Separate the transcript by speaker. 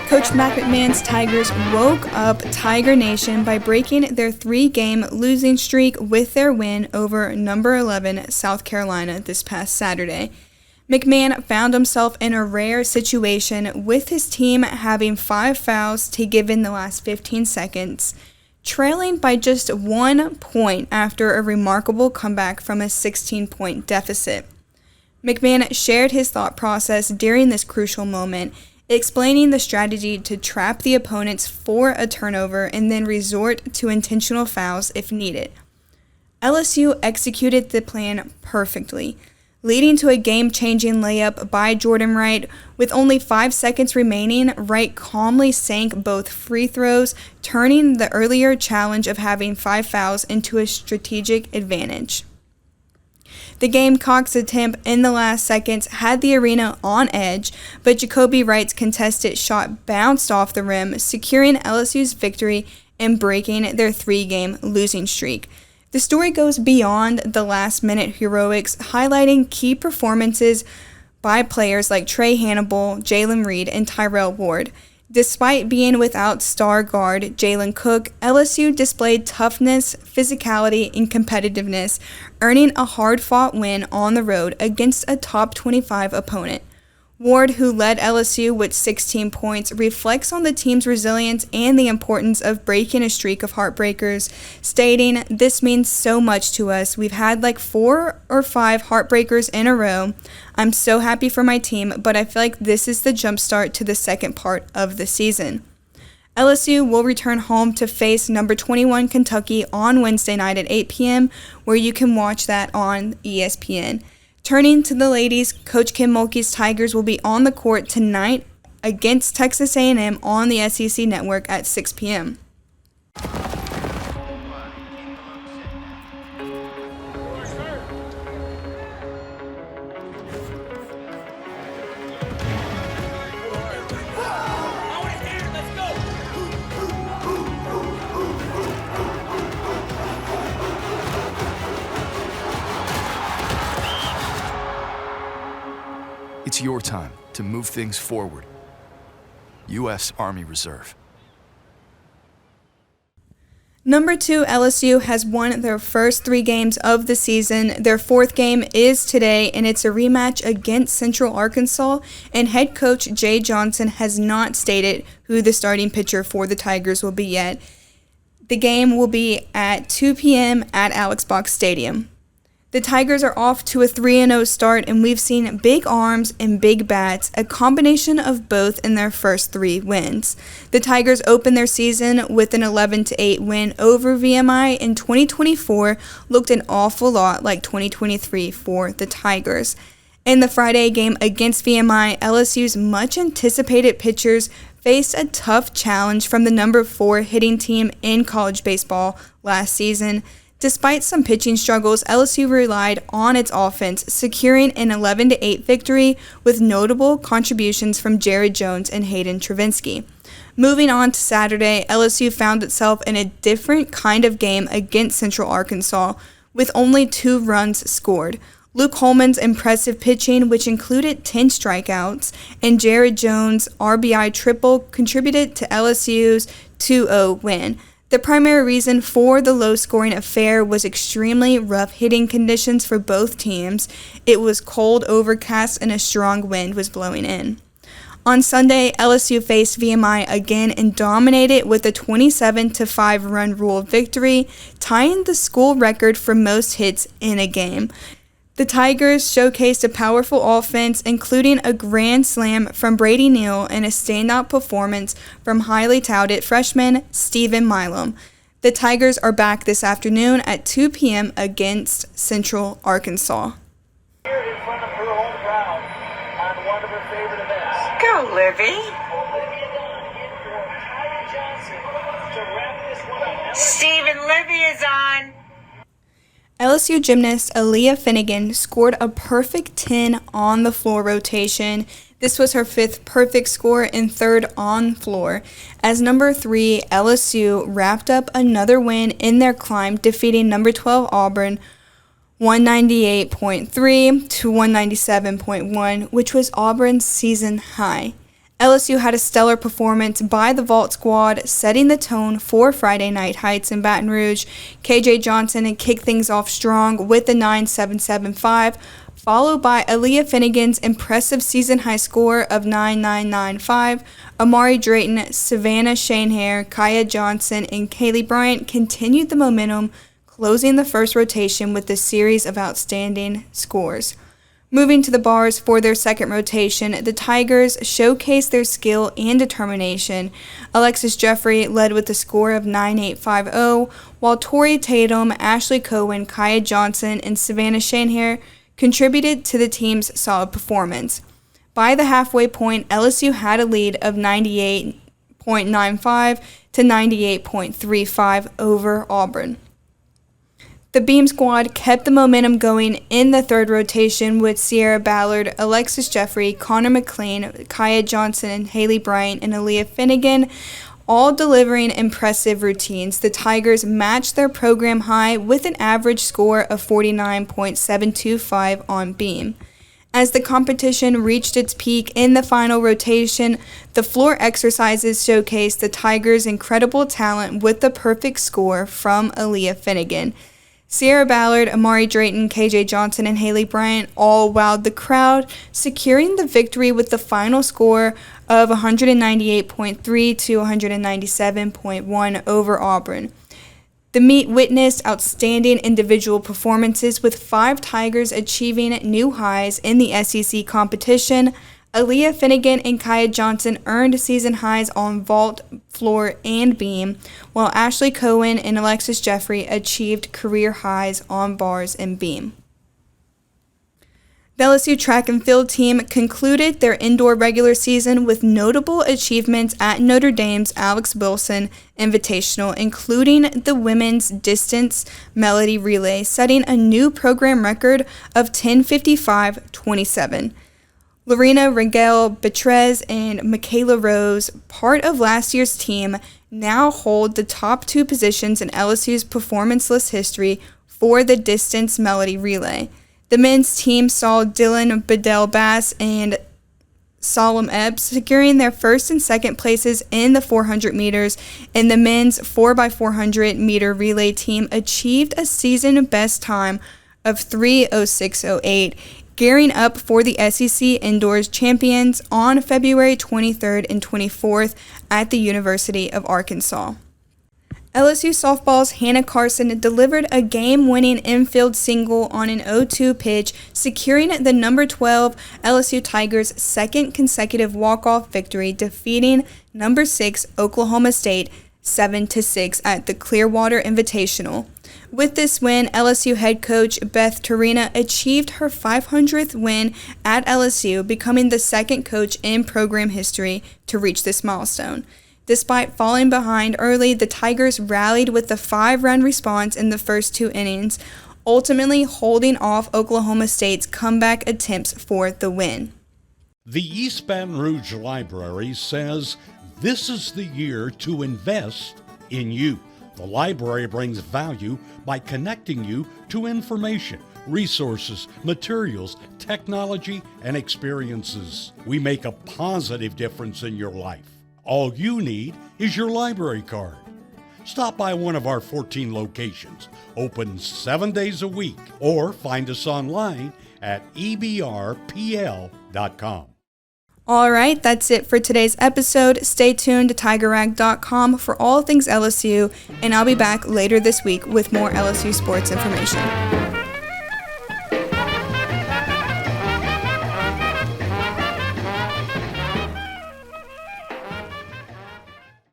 Speaker 1: Coach McMahon's Tigers woke up Tiger Nation by breaking their 3-game losing streak with their win over number 11 South Carolina this past Saturday. McMahon found himself in a rare situation with his team having 5 fouls to give in the last 15 seconds, trailing by just 1 point after a remarkable comeback from a 16-point deficit. McMahon shared his thought process during this crucial moment, explaining the strategy to trap the opponents for a turnover and then resort to intentional fouls if needed. LSU executed the plan perfectly, leading to a game-changing layup by Jordan Wright. With only 5 seconds remaining, Wright calmly sank both free throws, turning the earlier challenge of having 5 fouls into a strategic advantage. The Gamecocks' attempt in the last seconds had the arena on edge, but Jacoby Wright's contested shot bounced off the rim, securing LSU's victory and breaking their 3-game losing streak. The story goes beyond the last-minute heroics, highlighting key performances by players like Trey Hannibal, Jalen Reed, and Tyrell Ward. Despite being without star guard Jalen Cook, LSU displayed toughness, physicality, and competitiveness, earning a hard-fought win on the road against a top 25 opponent. Ward, who led LSU with 16 points, reflects on the team's resilience and the importance of breaking a streak of heartbreakers, stating, "This means so much to us. We've had like 4 or 5 heartbreakers in a row. I'm so happy for my team, but I feel like this is the jumpstart to the second part of the season." LSU will return home to face number 21 Kentucky on Wednesday night at 8 p.m., where you can watch that on ESPN. Turning to the ladies, Coach Kim Mulkey's Tigers will be on the court tonight against Texas A&M on the SEC Network at 6 p.m.
Speaker 2: It's your time to move things forward. U.S. Army Reserve.
Speaker 1: Number 2, LSU has won their first 3 games of the season. Their 4th game is today, and it's a rematch against Central Arkansas, and head coach Jay Johnson has not stated who the starting pitcher for the Tigers will be yet. The game will be at 2 p.m. at Alex Box Stadium. The Tigers are off to a 3-0 start, and we've seen big arms and big bats, a combination of both in their first 3 wins. The Tigers opened their season with an 11-8 win over VMI, and 2024 looked an awful lot like 2023 for the Tigers. In the Friday game against VMI, LSU's much-anticipated pitchers faced a tough challenge from the number 4 hitting team in college baseball last season. Despite some pitching struggles, LSU relied on its offense, securing an 11-8 victory with notable contributions from Jared Jones and Hayden Travinski. Moving on to Saturday, LSU found itself in a different kind of game against Central Arkansas, with only 2 runs scored. Luke Holman's impressive pitching, which included 10 strikeouts, and Jared Jones' RBI triple contributed to LSU's 2-0 win. The primary reason for the low-scoring affair was extremely rough hitting conditions for both teams. It was cold, overcast, and a strong wind was blowing in. On Sunday, LSU faced VMI again and dominated with a 27-5 run rule victory, tying the school record for most hits in a game. The Tigers showcased a powerful offense, including a grand slam from Brady Neal and a standout performance from highly touted freshman Stephen Milam. The Tigers are back this afternoon at 2 p.m. against Central Arkansas.
Speaker 3: Here in front of her home crowd on one of her favorite events.
Speaker 4: Go, Livy. Stephen Livy is on.
Speaker 1: LSU gymnast Aaliyah Finnegan scored a perfect 10 on the floor rotation. This was her 5th perfect score and 3rd on floor. As number 3, LSU wrapped up another win in their climb, defeating number 12 Auburn 198.3 to 197.1, which was Auburn's season high. LSU had a stellar performance by the vault squad, setting the tone for Friday Night Heights in Baton Rouge. KJ Johnson kicked things off strong with the 9.775, followed by Aaliyah Finnegan's impressive season high score of 9.995. Amari Drayton, Savannah Shanehair, Kaya Johnson, and Kaylee Bryant continued the momentum, closing the first rotation with a series of outstanding scores. Moving to the bars for their second rotation, the Tigers showcased their skill and determination. Alexis Jeffrey led with a score of 9.850, while Tori Tatum, Ashley Cohen, Kaya Johnson, and Savannah Shanehair contributed to the team's solid performance. By the halfway point, LSU had a lead of 98.95 to 98.35 over Auburn. The Beam squad kept the momentum going in the third rotation with Sierra Ballard, Alexis Jeffrey, Connor McLean, Kaya Johnson, and Haley Bryant, and Aaliyah Finnegan, all delivering impressive routines. The Tigers matched their program high with an average score of 49.725 on Beam. As the competition reached its peak in the final rotation, the floor exercises showcased the Tigers' incredible talent with the perfect score from Aaliyah Finnegan. Sierra Ballard, Amari Drayton, KJ Johnson, and Haley Bryant all wowed the crowd, securing the victory with the final score of 198.3 to 197.1 over Auburn. The meet witnessed outstanding individual performances with 5 Tigers achieving new highs in the SEC competition. Aaliyah Finnegan and Kaya Johnson earned season highs on vault, floor, and beam, while Ashley Cohen and Alexis Jeffrey achieved career highs on bars and beam. The LSU track and field team concluded their indoor regular season with notable achievements at Notre Dame's Alex Wilson Invitational, including the women's distance melody relay, setting a new program record of 10:55.27. Lorena Rangel Betrez and Michaela Rose, part of last year's team, now hold the top 2 positions in LSU's performance list history for the distance melody relay. The men's team saw Dylan Bedell-Bass and Solemn Epps securing their first and second places in the 400 meters, and the men's 4x400 meter relay team achieved a season best time of 3:06.08, gearing up for the SEC Indoors Champions on February 23rd and 24th at the University of Arkansas. LSU softball's Hannah Carson delivered a game-winning infield single on an 0-2 pitch, securing the number 12 LSU Tigers' second consecutive walk-off victory, defeating number 6 Oklahoma State 7-6 at the Clearwater Invitational. With this win, LSU head coach Beth Torina achieved her 500th win at LSU, becoming the second coach in program history to reach this milestone. Despite falling behind early, the Tigers rallied with a 5-run response in the first 2 innings, ultimately holding off Oklahoma State's comeback attempts for the win.
Speaker 5: The East Baton Rouge Library says this is the year to invest in you. The library brings value by connecting you to information, resources, materials, technology, and experiences. We make a positive difference in your life. All you need is your library card. Stop by one of our 14 locations, open 7 days a week, or find us online at ebrpl.com.
Speaker 1: All right, that's it for today's episode. Stay tuned to TigerRag.com for all things LSU, and I'll be back later this week with more LSU sports information.